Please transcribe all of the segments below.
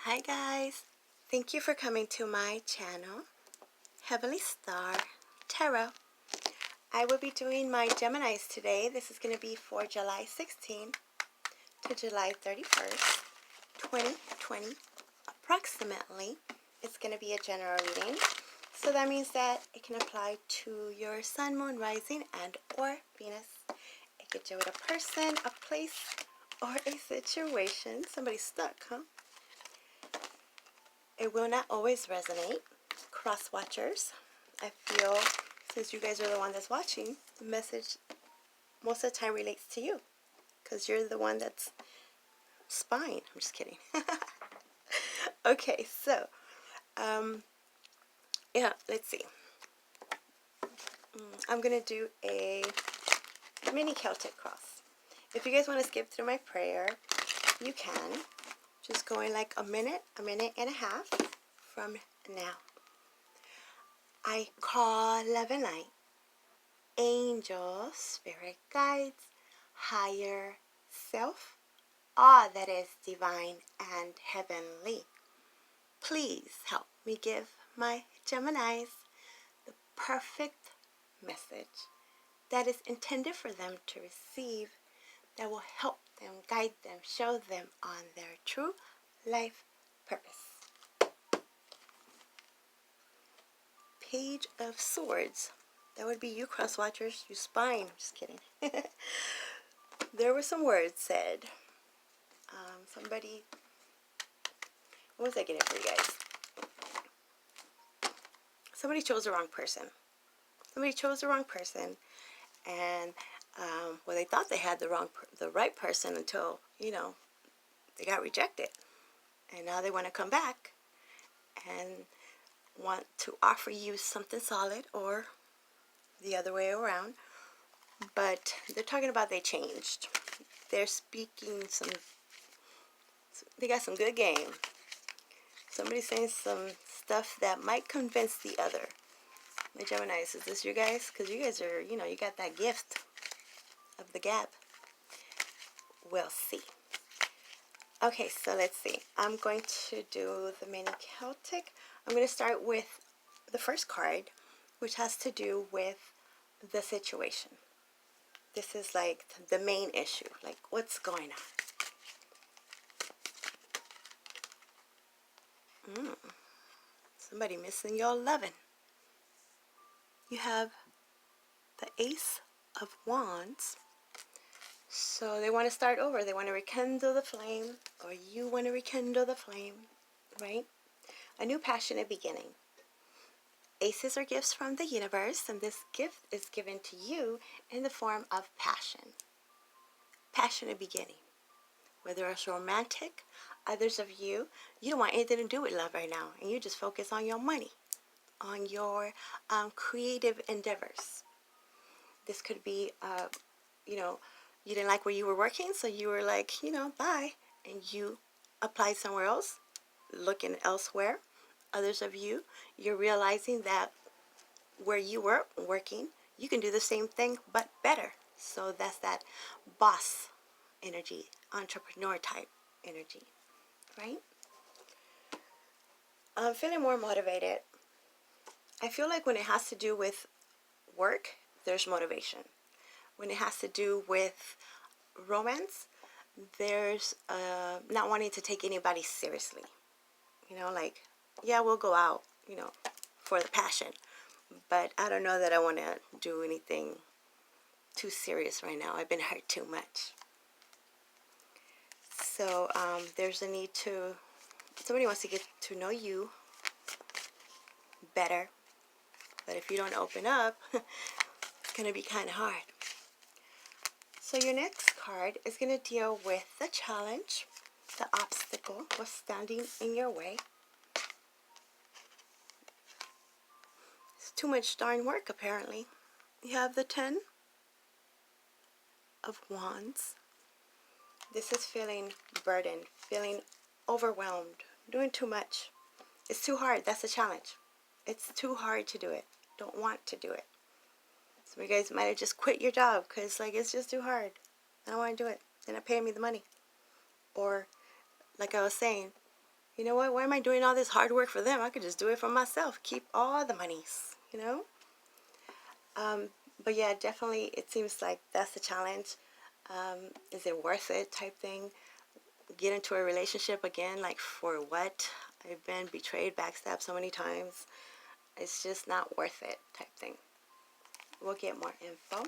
Hi guys, thank you for coming to my channel, Heavenly Star Tarot. I will be doing my Geminis today. This is going to be for July 16th to July 31st, 2020. Approximately, it's going to be a general reading. So that means that it can apply to your Sun, Moon, Rising, and or Venus. It could deal with a person, a place, or a situation. Somebody's stuck, huh? It will not always resonate. Cross watchers, I feel, since you guys are the one that's watching, the message most of the time relates to you because you're the one that's spying. I'm just kidding. Okay, so yeah, let's see. I'm gonna do a mini Celtic cross. If you guys want to skip through my prayer, you can. Just going like a minute and a half from now. I call love and light, angels, spirit guides, higher self, all that is divine and heavenly. Please help me give my Geminis the perfect message that is intended for them to receive, that will help them, guide them, show them on their true life purpose. Page of Swords. That would be you, cross watchers, you spying. I'm just kidding. There were some words said. Somebody, what was I getting for you guys? Somebody chose the wrong person. Somebody chose the wrong person, and well, they thought they had the right person until, you know, they got rejected, and now they want to come back and want to offer you something solid, or the other way around. But they're talking about they changed. They're speaking some, they got some good game. Somebody's saying some stuff that might convince the other. My Geminis, is this you guys? Because you guys are, you know, you got that gift of the gab. We'll see. Okay, so let's see. I'm going to do the mini Celtic. I'm going to start with the first card, which has to do with the situation. This is like the main issue, like what's going on. Somebody missing your loving. You have the Ace of Wands. So they want to start over. They want to rekindle the flame, or you want to rekindle the flame, right? A new passionate beginning. Aces are gifts from the universe, and this gift is given to you in the form of passion. Passionate beginning. Whether it's romantic, others of you, you don't want anything to do with love right now, and you just focus on your money, on your creative endeavors. This could be, you know, you didn't like where you were working, so you were like, you know, bye, and you applied somewhere else, looking elsewhere. Others of you, you're realizing that where you were working, you can do the same thing, but better. So that's that boss energy, entrepreneur type energy, right? I'm feeling more motivated. I feel like when it has to do with work, there's motivation. When it has to do with romance, there's not wanting to take anybody seriously. You know, like, yeah, we'll go out, you know, for the passion, but I don't know that I want to do anything too serious right now. I've been hurt too much. So there's a need to, somebody wants to get to know you better, but if you don't open up, it's going to be kind of hard. So your next card is going to deal with the challenge, the obstacle, what's standing in your way. It's too much darn work, apparently. You have the 10 of Wands. This is feeling burdened, feeling overwhelmed, doing too much. It's too hard. That's a challenge. It's too hard to do it. Don't want to do it. Some of you guys might have just quit your job because, like, it's just too hard. I don't want to do it. They're not paying me the money. Or, like I was saying, You know what? Why am I doing all this hard work for them? I could just do it for myself. Keep all the monies, you know? But yeah, definitely it seems like that's the challenge. Is it worth it type thing? Get into a relationship again, like for what? I've been betrayed, backstabbed so many times. It's just not worth it type thing. We'll get more info.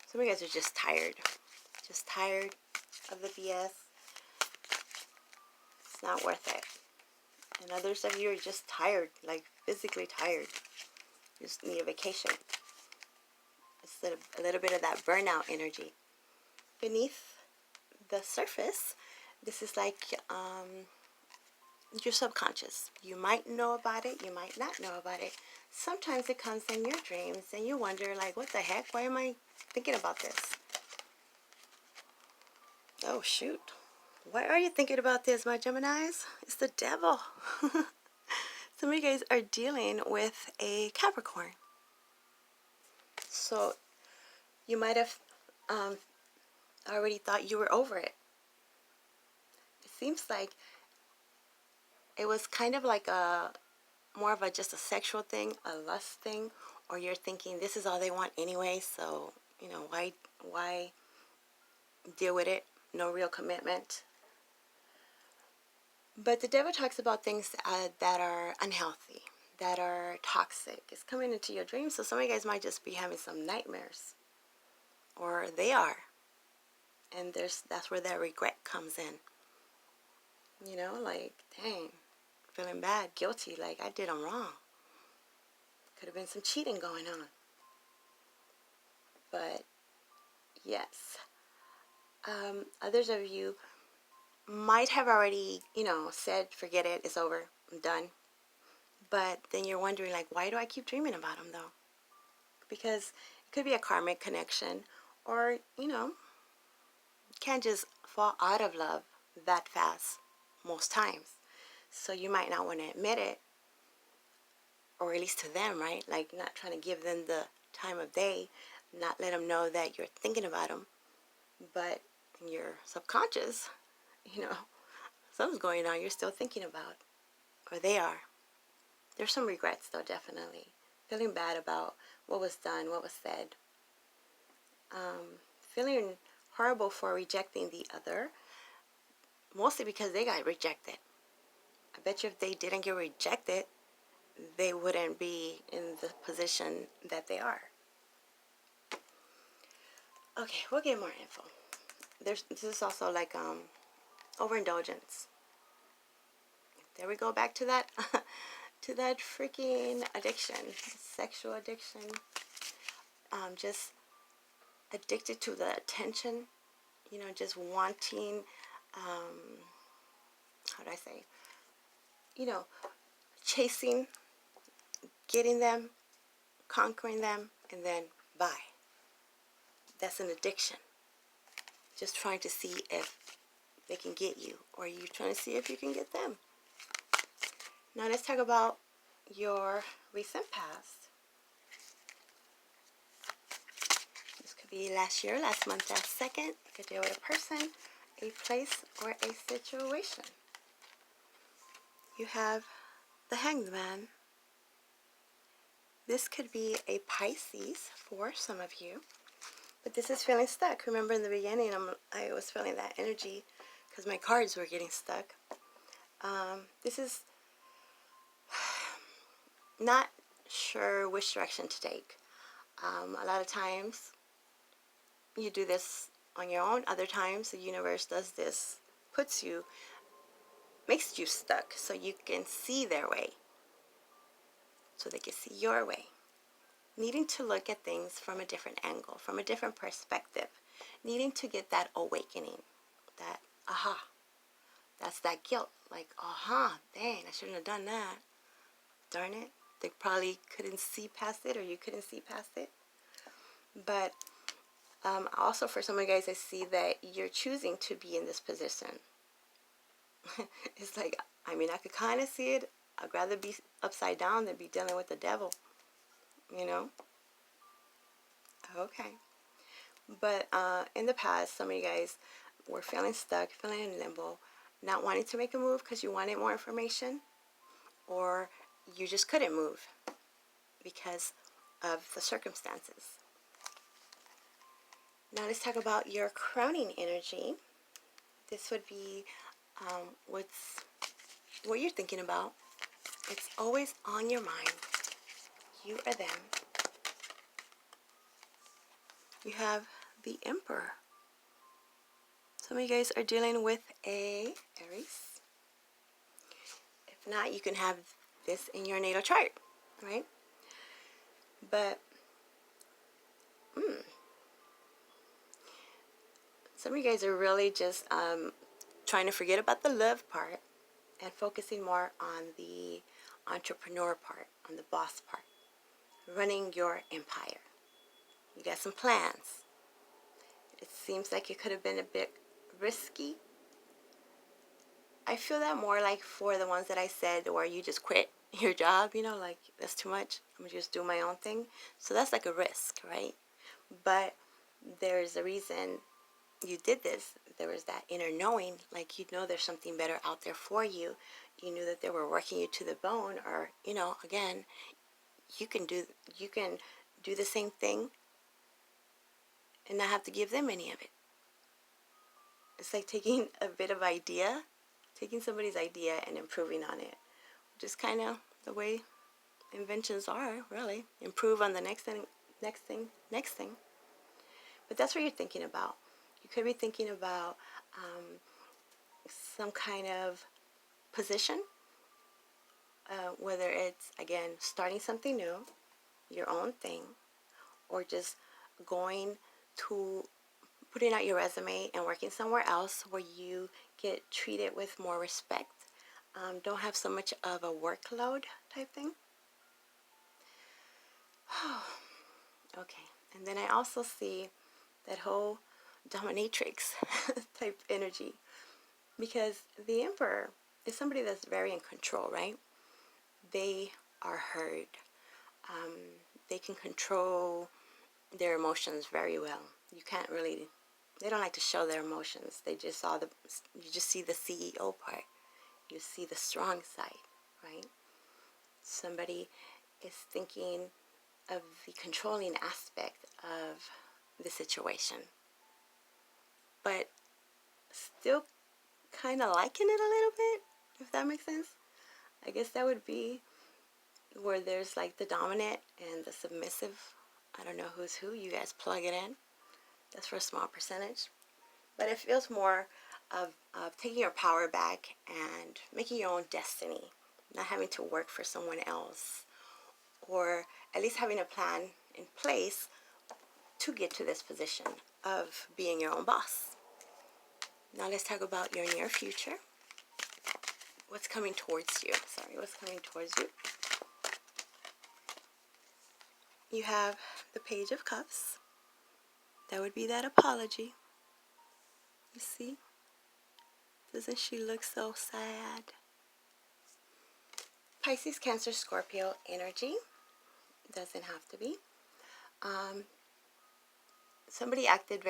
Some of you guys are just tired. Just tired of the BS. It's not worth it. And others of you are just tired, like physically tired. You just need a vacation. It's a little bit of that burnout energy. Beneath the surface, this is like your subconscious. You might know about it, you might not know about it. Sometimes it comes in your dreams and you wonder like, what the heck? Why am I thinking about this? Oh shoot. Why are you thinking about this, my Geminis? It's the devil. Some of you guys are dealing with a Capricorn. So you might have already thought you were over it. It seems like it was kind of like a more of a just a sexual thing, a lust thing, or you're thinking this is all they want anyway, so you know, why deal with it? No real commitment. But the devil talks about things that are unhealthy, that are toxic. It's coming into your dreams, so some of you guys might just be having some nightmares, or they are, and that's where that regret comes in. You know, like, dang, feeling bad, guilty, like I did them wrong. Could have been some cheating going on. But yes, others of you might have already, you know, said, forget it, it's over, I'm done. But then you're wondering, like, why do I keep dreaming about them, though? Because it could be a karmic connection, or, you know, you can't just fall out of love that fast most times. So you might not want to admit it, or at least to them, right? Like, not trying to give them the time of day, not let them know that you're thinking about them. But in your subconscious, you know, something's going on you're still thinking about, or they are. There's some regrets, though, definitely. Feeling bad about what was done, what was said. Feeling horrible for rejecting the other, mostly because they got rejected. I bet you if they didn't get rejected, they wouldn't be in the position that they are. Okay, we'll get more info. This is also like overindulgence. There we go, back to that to that freaking addiction, sexual addiction. Just addicted to the attention, you know, just wanting, how do I say, you know, chasing, getting them, conquering them, and then bye. That's an addiction. Just trying to see if they can get you, or you trying to see if you can get them. Now let's talk about your recent past. This could be last year, last month, last second. You could deal with a person, a place, or a situation. You have the Hanged Man. This could be a Pisces for some of you. But this is feeling stuck. Remember in the beginning, I was feeling that energy because my cards were getting stuck. This is not sure which direction to take. A lot of times you do this on your own. Other times the universe does this, makes you stuck so you can see their way, so they can see your way. Needing to look at things from a different angle, from a different perspective. Needing to get that awakening, that aha. That's that guilt. Like, aha, dang, I shouldn't have done that. Darn it. They probably couldn't see past it, or you couldn't see past it. But also for some of you guys, I see that you're choosing to be in this position. It's like, I mean, I could kind of see it. I'd rather be upside down than be dealing with the devil, you know? Okay. But in the past, some of you guys were feeling stuck, feeling in limbo, not wanting to make a move because you wanted more information, or you just couldn't move because of the circumstances. Now let's talk about your crowning energy. This would be what you're thinking about. It's always on your mind. You or them. You have the Emperor. Some of you guys are dealing with a Aries. If not, you can have this in your natal chart, right? But some of you guys are really just trying to forget about the love part and focusing more on the entrepreneur part, on the boss part, running your empire. You got some plans. It seems like it could have been a bit risky. I feel that more like for the ones that I said where you just quit your job, you know, like that's too much. I'm going to just do my own thing. So that's like a risk, right? But there's a reason you did this. There was that inner knowing, like you know there's something better out there for you. You knew that they were working you to the bone, or, you know, again, you can do the same thing and not have to give them any of it. It's like taking a bit of idea, taking somebody's idea and improving on it. Just kind of the way inventions are, really. Improve on the next thing. But that's what you're thinking about. You could be thinking about some kind of position, whether it's, again, starting something new, your own thing, or just going to putting out your resume and working somewhere else where you get treated with more respect. Don't have so much of a workload type thing. Okay, and then I also see that whole dominatrix type energy, because the Emperor is somebody that's very in control, right? They are heard. They can control their emotions very well. You can't really, they don't like to show their emotions. You just see the CEO part. You see the strong side, right? Somebody is thinking of the controlling aspect of the situation, but still kind of liking it a little bit, if that makes sense. I guess that would be where there's like the dominant and the submissive. I don't know who's who. You guys plug it in. That's for a small percentage. But it feels more of taking your power back and making your own destiny, not having to work for someone else, or at least having a plan in place to get to this position of being your own boss. Now let's talk about your near future. What's coming towards you? What's coming towards you? You have the Page of Cups. That would be that apology. You see? Doesn't she look so sad? Pisces, Cancer, Scorpio energy. Doesn't have to be. Somebody acted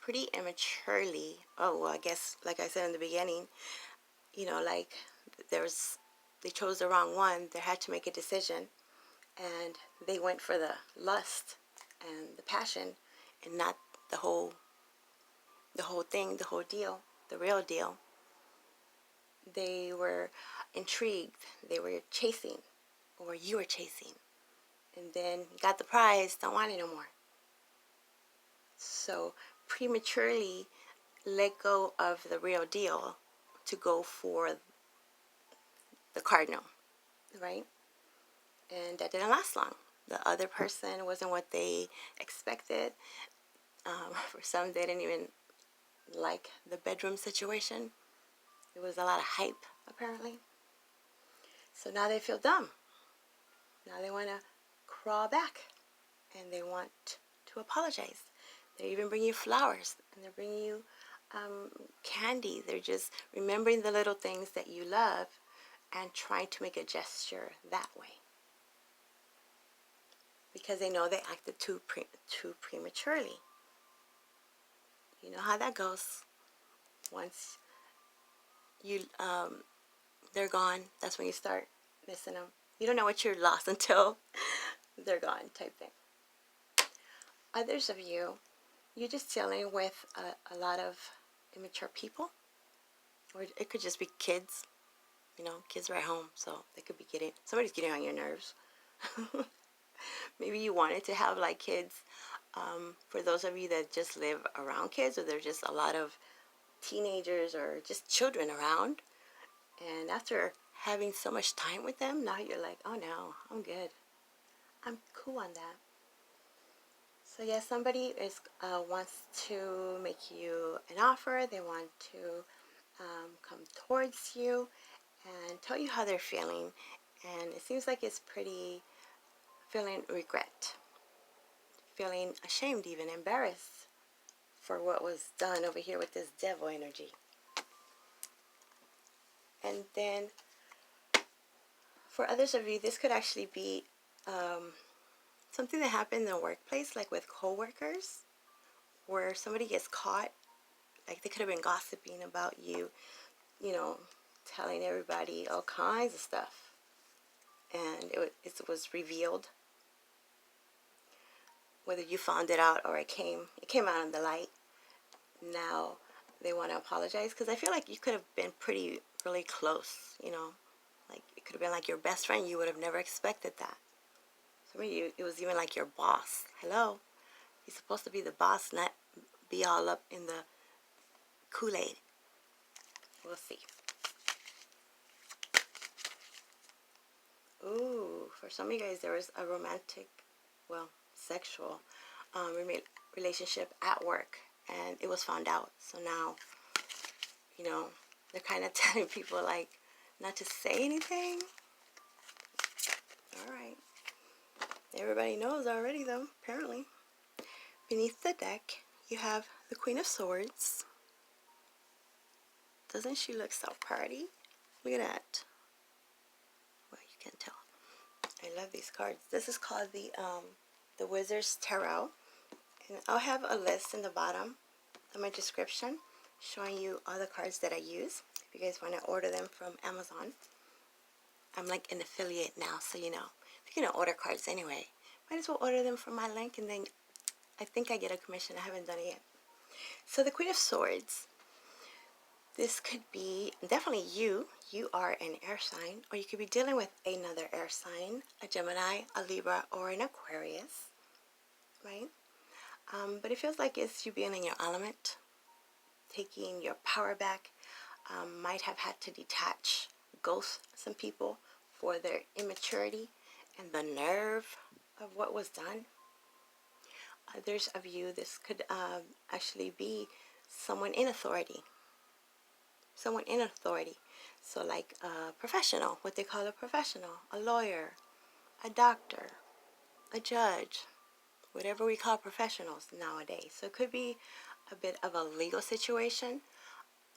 pretty immaturely. Oh, well, I guess, like I said in the beginning, you know, like they chose the wrong one. They had to make a decision, and they went for the lust and the passion, and not the whole thing, the whole deal, the real deal. They were intrigued. They were chasing, or you were chasing, and then you got the prize, don't want it no more. So prematurely let go of the real deal to go for the cardinal, right? And that didn't last long. The other person wasn't what they expected. For some, they didn't even like the bedroom situation. It was a lot of hype, apparently. So now they feel dumb. Now they want to crawl back, and they want to apologize. They even bring you flowers, and they're bringing you candy. They're just remembering the little things that you love and trying to make a gesture that way, because they know they acted too prematurely. You know how that goes. Once they're gone. That's when you start missing them. You don't know what you're lost until they're gone, type thing. Others of you, you're just dealing with a lot of immature people, or it could just be kids. You know, kids are at home, so they could be somebody's getting on your nerves. Maybe you wanted to have like kids. For those of you that just live around kids, or there's just a lot of teenagers or just children around, and after having so much time with them, now you're like, oh no, I'm good. I'm cool on that. So yeah, somebody wants to make you an offer. They want to come towards you and tell you how they're feeling. And it seems like it's pretty feeling regret, feeling ashamed, even embarrassed for what was done over here with this devil energy. And then for others of you, this could actually be something that happened in the workplace, like with coworkers, where somebody gets caught. Like they could have been gossiping about you, you know, telling everybody all kinds of stuff, and it was revealed. Whether you found it out or it came out in the light. Now they want to apologize, because I feel like you could have been really close, you know, like it could have been like your best friend. You would have never expected that. Some of you, it was even like your boss. Hello, he's supposed to be the boss, not be all up in the Kool-Aid. We'll see. Ooh, for some of you guys, there was a romantic, well, sexual relationship at work, and it was found out. So now, you know, they're kind of telling people like not to say anything. All right. Everybody knows already, though, apparently. Beneath the deck, you have the Queen of Swords. Doesn't she look so pretty? Look at that. Well, you can't tell. I love these cards. This is called the Wizard's Tarot. And I'll have a list in the bottom of my description showing you all the cards that I use. If you guys want to order them from Amazon. I'm like an affiliate now, so you know. If you're going to order cards anyway, might as well order them from my link, and then I think I get a commission. I haven't done it yet. So the Queen of Swords. This could be definitely you. You are an air sign, or you could be dealing with another air sign, a Gemini, a Libra, or an Aquarius, right? But it feels like it's you being in your element, taking your power back. Might have had to detach, ghost some people for their immaturity and the nerve of what was done. Others of you, this could actually be someone in authority. Someone in authority. So like a professional, what they call a professional, a lawyer, a doctor, a judge, whatever we call professionals nowadays. So it could be a bit of a legal situation.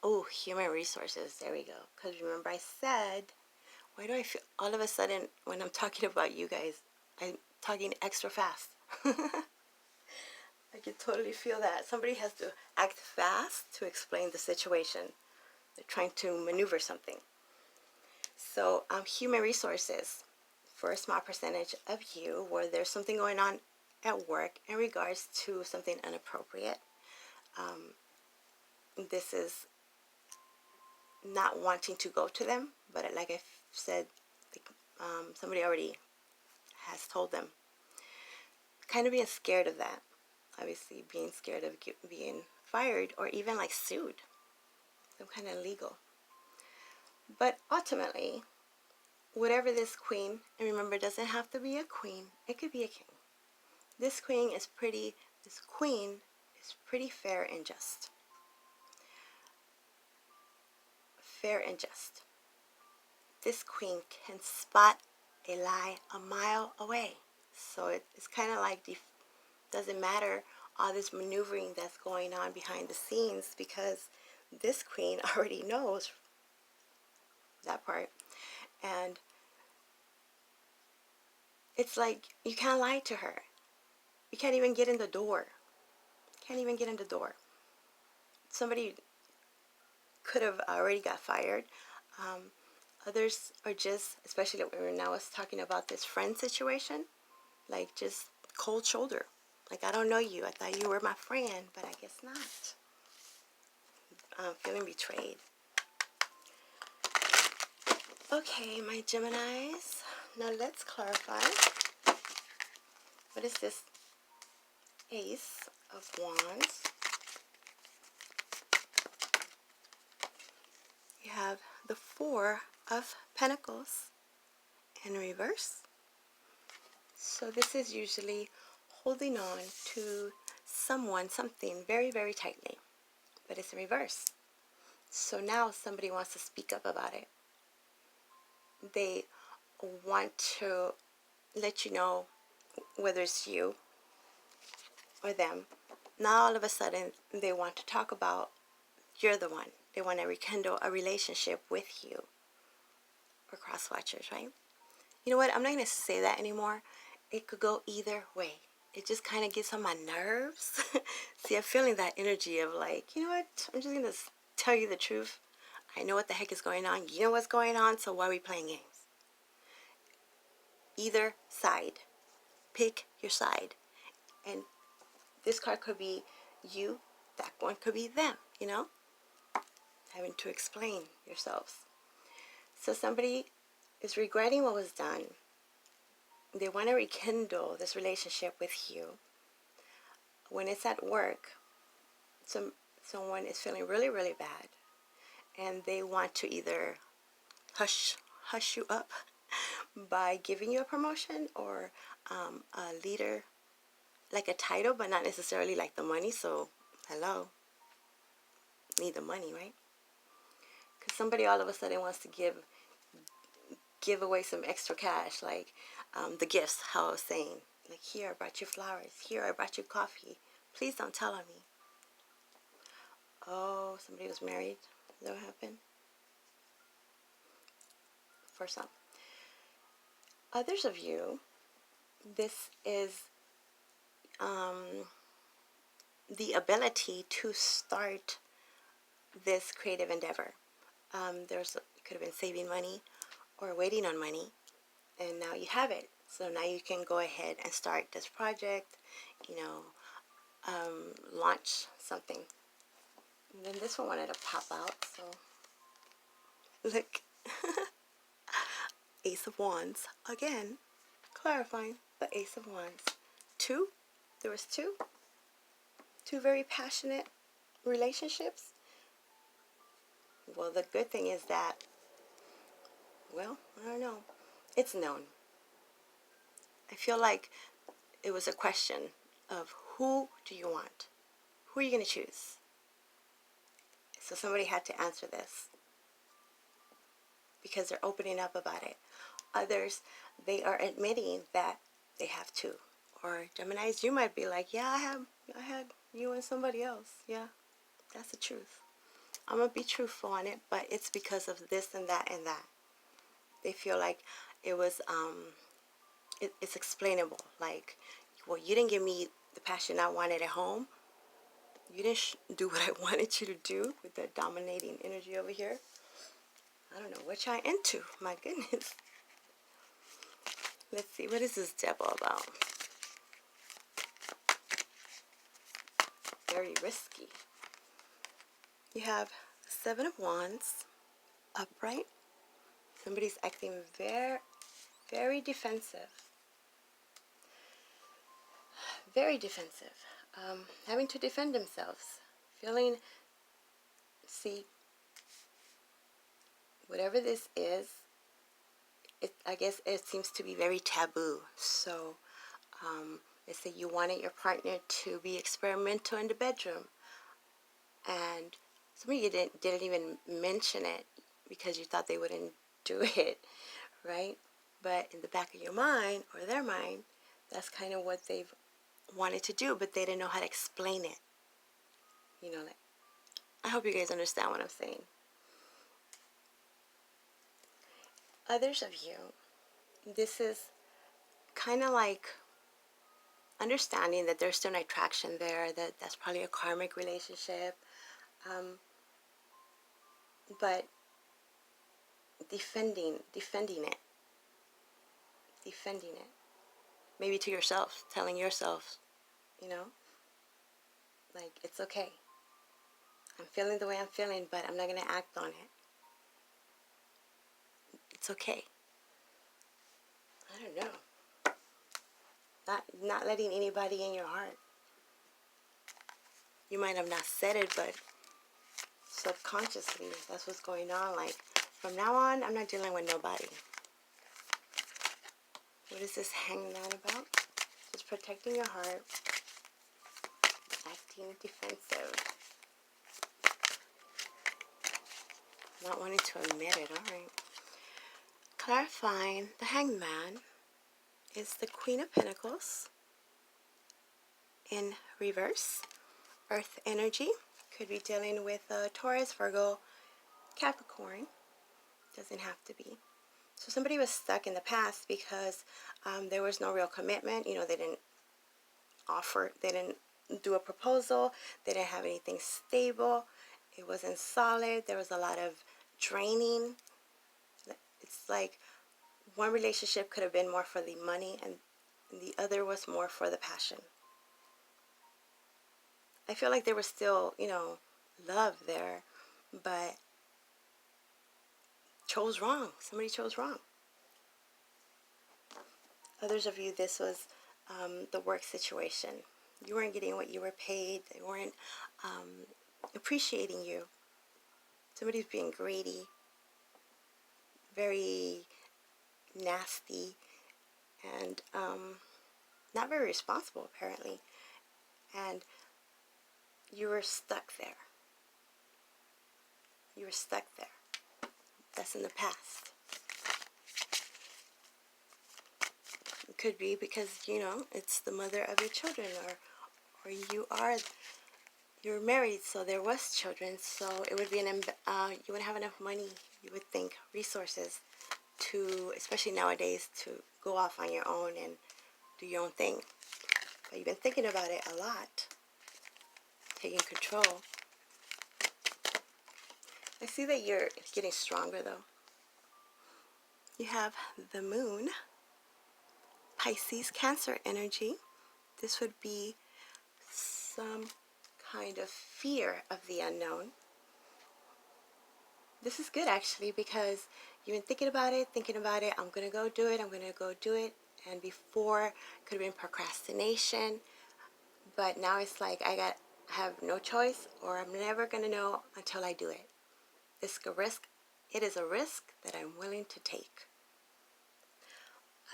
Oh, human resources. There we go. Because remember I said, why do I feel all of a sudden when I'm talking about you guys, I'm talking extra fast. I can totally feel that. Somebody has to act fast to explain the situation. They're trying to maneuver something. So human resources, for a small percentage of you, where there's something going on at work in regards to something inappropriate. This is not wanting to go to them, but like I said, somebody already has told them. Kind of being scared of that. Obviously being scared of being fired or even like sued. Some kind of legal. But ultimately, whatever this queen, and remember, it doesn't have to be a queen. It could be a king. This queen is pretty fair and just. Fair and just. This queen can spot a lie a mile away. So it's kind of like, doesn't matter all this maneuvering that's going on behind the scenes, because this queen already knows that part. And it's like you can't lie to her. You can't even get in the door. Can't even get in the door. Somebody could have already got fired. Others are just, especially when I was talking about this friend situation, like just cold shoulder. Like, I don't know you. I thought you were my friend, but I guess not. I'm feeling betrayed. Okay, my Geminis. Now let's clarify. What is this Ace of Wands? You have the Four of Pentacles in reverse. So this is usually holding on to someone, something very, very tightly, but it's in reverse. So now somebody wants to speak up about it. They want to let you know, whether it's you or them. Now all of a sudden they want to talk about you're the one. They want to rekindle a relationship with you, or cross watchers, right? You know what? I'm not going to say that anymore. It could go either way. It just kind of gets on my nerves. See, I'm feeling that energy of like, you know what? I'm just going to tell you the truth. I know what the heck is going on. You know what's going on, so why are we playing games? Either side. Pick your side. And this card could be you. That one could be them, you know? Having to explain yourselves. So somebody is regretting what was done. They want to rekindle this relationship with you. When it's at work, someone is feeling really, really bad, and they want to either hush you up by giving you a promotion, or a leader, like a title, but not necessarily like the money. So, hello, need the money, right? Because somebody all of a sudden wants to give away some extra cash, like the gifts, how I was saying. Like, here, I brought you flowers. Here, I brought you coffee. Please don't tell on me. Oh, somebody was married. Is that what happened? For some. Others of you, this is the ability to start this creative endeavor. Could have been saving money or waiting on money, and now you have it. So now you can go ahead and start this project, you know, launch something. And then this one wanted to pop out, so look. Ace of Wands again, clarifying the Ace of Wands. Two, there was two very passionate relationships. Well, the good thing is that, well, I don't know, it's known. I feel like it was a question of, who do you want? Who are you going to choose? So somebody had to answer this, because they're opening up about it. Others, they are admitting that they have two. Or Geminis, you might be like, yeah, I had you and somebody else. Yeah, that's the truth. I'm going to be truthful on it, but it's because of this and that and that. They feel like it was, it's explainable. Like, well, you didn't give me the passion I wanted at home. You didn't do what I wanted you to do, with the dominating energy over here. I don't know what y'all into. My goodness. Let's see. What is this devil about? Very risky. You have Seven of Wands upright. Somebody's acting very, very defensive. Very defensive. Having to defend themselves. Feeling, see, whatever this is, I guess it seems to be very taboo. So, they say you wanted your partner to be experimental in the bedroom, and some of you didn't even mention it because you thought they wouldn't do it, right? But in the back of your mind, or their mind, that's kind of what they've wanted to do, but they didn't know how to explain it. You know, like, I hope you guys understand what I'm saying. Others of you, this is kind of like understanding that there's still an attraction there, that's probably a karmic relationship. but defending it. Maybe to yourself, telling yourself, you know, like, it's okay. I'm feeling the way I'm feeling, but I'm not going to act on it. It's okay. I don't know. Not letting anybody in your heart. You might have not said it, but subconsciously, that's what's going on. Like, from now on, I'm not dealing with nobody. What is this hangman about? Just protecting your heart. Acting defensive. Not wanting to admit it. Alright. Clarifying the hangman is the Queen of Pentacles in reverse. Earth energy. Could be dealing with Taurus, Virgo, Capricorn. Doesn't have to be. So somebody was stuck in the past because there was no real commitment. You know, they didn't do a proposal. They didn't have anything stable. It wasn't solid. There was a lot of draining. It's like one relationship could have been more for the money and the other was more for the passion. I feel like there was still, you know, love there, but chose wrong. Somebody chose wrong. Others of you, this was the work situation. You weren't getting what you were paid. They weren't appreciating you. Somebody's being greedy, very nasty, and not very responsible, apparently. And you were stuck there. You were stuck there. That's in the past. It could be because, you know, it's the mother of your children, or you're married, so there was children, so it would be you wouldn't have enough money, you would think, resources to, especially nowadays, to go off on your own and do your own thing. But you've been thinking about it a lot, taking control. I see that you're getting stronger, though. You have the moon, Pisces, Cancer energy. This would be some kind of fear of the unknown. This is good, actually, because you've been thinking about it, I'm going to go do it, and before, could have been procrastination, but now it's like I have no choice, or I'm never going to know until I do it. It's a risk. It is a risk that I'm willing to take.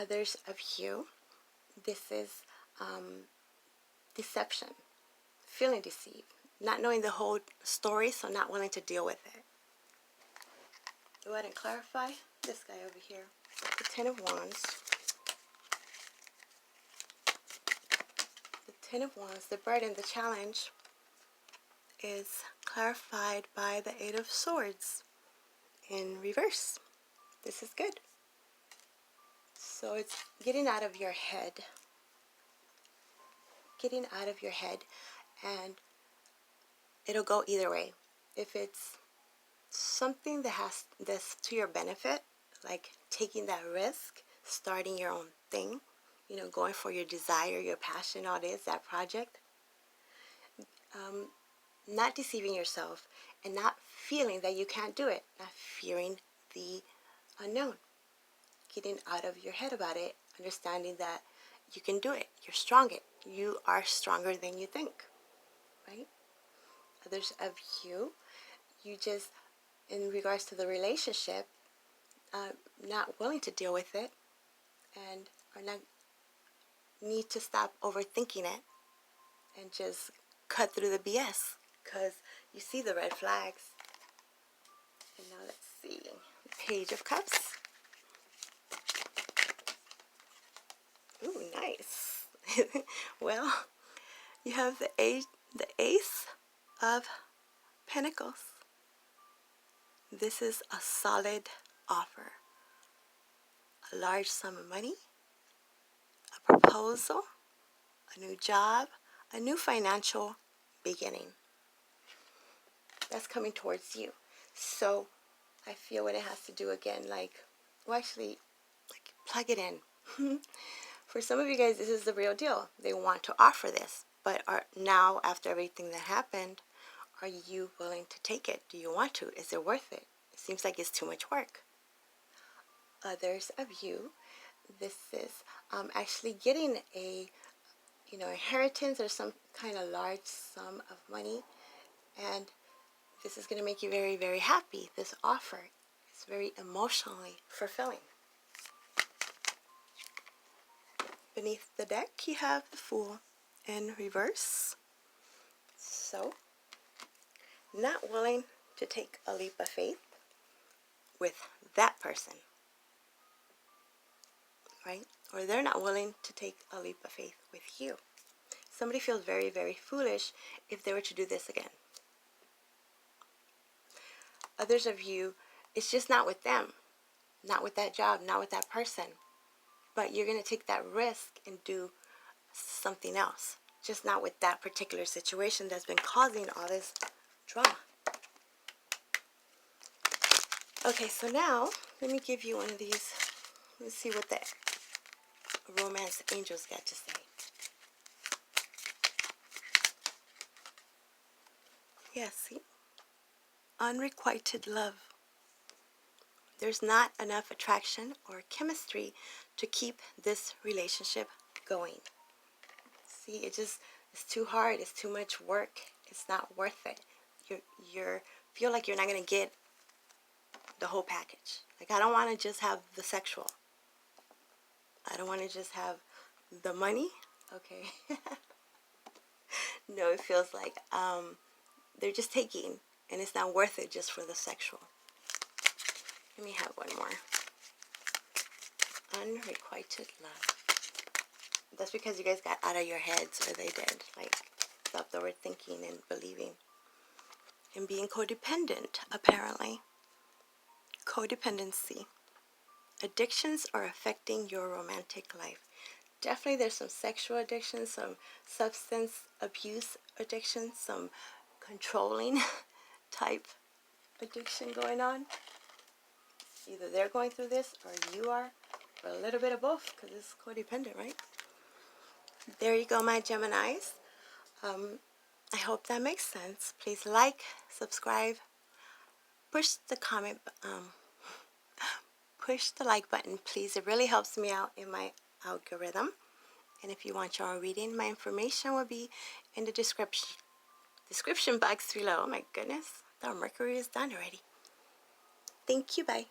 Others of you, this is deception, feeling deceived, not knowing the whole story, so not willing to deal with it. Go ahead and clarify this guy over here. The Ten of Wands. The Ten of Wands, the burden, the challenge, is clarified by the Eight of Swords in reverse. This is good. So it's getting out of your head. Getting out of your head, and it'll go either way. If it's something that's to your benefit, like taking that risk, starting your own thing, you know, going for your desire, your passion, all this, that project, not deceiving yourself and not feeling that you can't do it, not fearing the unknown, getting out of your head about it, understanding that you can do it, you are stronger than you think, right? Others of you just, in regards to the relationship, not willing to deal with it, and are not need to stop overthinking it and just cut through the BS, because you see the red flags. And now let's see, Page of Cups. Ooh, nice. Well, you have the Ace of Pentacles. This is a solid offer. A large sum of money, a proposal, a new job, a new financial beginning. That's coming towards you. So I feel what it has to do again, like, well, actually, like, plug it in. For some of you guys, this is the real deal. They want to offer this, but now, after everything that happened, are you willing to take it? Do you want to? Is it worth it? It seems like it's too much work. Others of you, this is actually getting a, inheritance or some kind of large sum of money, and this is going to make you very, very happy. This offer is very emotionally fulfilling. Beneath the deck, you have the Fool in reverse. So, not willing to take a leap of faith with that person, right? Or they're not willing to take a leap of faith with you. Somebody feels very, very foolish if they were to do this again. Others of you, it's just not with them, not with that job, not with that person. But you're going to take that risk and do something else. Just not with that particular situation that's been causing all this drama. Okay, so now, let me give you one of these. Let's see what the romance angels got to say. Yeah, see? Unrequited love. There's not enough attraction or chemistry to keep this relationship going. See, it's too hard. It's too much work. It's not worth it. You feel like you're not going to get the whole package. Like, I don't want to just have the sexual. I don't want to just have the money. Okay. No, it feels like they're just taking, and it's not worth it just for the sexual. Let me have one more. Unrequited love. That's because you guys got out of your heads, or they did. Like, stopped overthinking and believing. And being codependent, apparently. Codependency. Addictions are affecting your romantic life. Definitely there's some sexual addiction, some substance abuse addiction, some controlling type addiction going on. Either they're going through this or you are, or a little bit of both, because it's codependent, right? There you go, my Geminis. I hope that makes sense. Please like, subscribe, push the like button, please. It really helps me out in my algorithm. And if you want your own reading, my information will be in the description box below. Oh my goodness, the Mercury is done already. Thank you, bye.